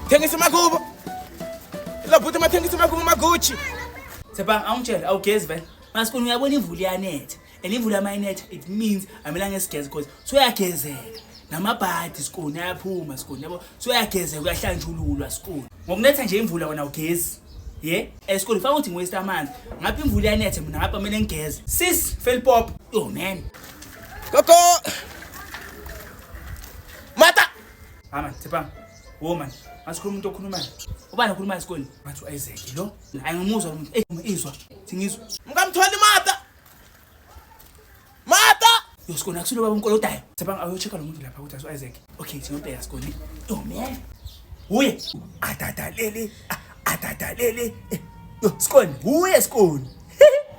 Thengisa makubo. Lo bhuti mathengisa makubo maguchi. Sepang awungitshela awugezi vele. Masikuni uyabona imvula iyanetha. And imvula mayinetha it means amela ngesigeze because soyagezeka. Namabhadi sikuni ayaphuma sikuni yabo. Soyagezeka uyahlanjululwa sikuni. Ngokunetha nje imvula wena ugezi. Ye, esikole faka ukuthi ngiwaste amanzi. Ngapha imvula iyanetha mina ngapha kumele ngigeze. Sis, Philpop. Yo man. Koko. Mata. Mama, Sepang. Woman, asikhuluma umuntu okhulumayo. Ubani okhuluma esikoleni? Ngathi uIsaac lo. Ayingimuzwa umuntu. Izwa. Singizwa. Mkamthwali Mata. Mata. Yo sikole akusulo baba unkolodayo. Sepang ayocheka lo muntu lapha ukuthi uIsaac. Okay, singobheka sikole. Yo man. Uye. Atadalele. Yo sikole. Uye sikole.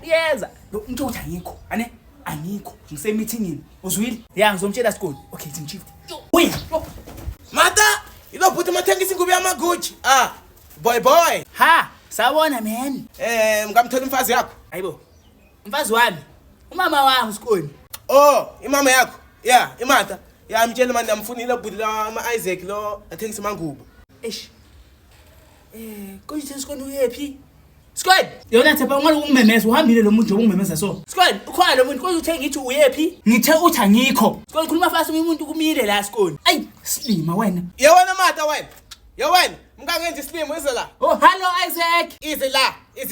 Yeza. Lo umuntu uthi angikho. Ane? Angikho. Ngise meetingini. Uzwile? Ya ngizomtshela sikole. Okay, singchief. Uye. Mata. Ilo bhuti mathengisa ingubo yamaguchi. Boy. Ha, sawona man. Mkamthwali umfazi yakho. Hayibo. Mfazi wami. Umama wami sikole. Oh, imama yakho. Yeah, iMata. Yeah, amtshela manje amfunile bhuti la ama-Isaac lo athengisa mangubo. Eish. Konje sikole uyephi? Sikole. Yona Thepha ungale ungimemeza uhambile lo muntu nje ungimemeza so. Sikole, ukhona lo muntu konje uthe ngithi uyephi? Ngithe uthi angikho. Sikole khuluma fast umuntu kumile la sikole. Ayi, silima wena. Yewena Mata wena. Yewena, mkangenze isilimo ize la. Oh, hello Isaac. Ize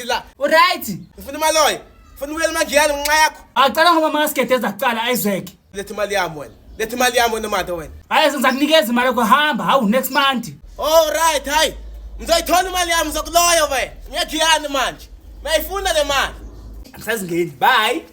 la. Alright. Ngifuna imali. Ngifuna ubuyela mangiyani ngenxa yakho. Acala ngoba mangasigedeza kuqala Isaac. Letha imali yami wena. Letha imali yami wena Mata wena. Hayi sengizakunikeza imali yokuhamba, hawu next month. All right, hayi. Ngizoyithola imali yami ngizokuloya wena. Ngiyagiyani manje. Mayifuna le mali. Angisazingeni. Bye.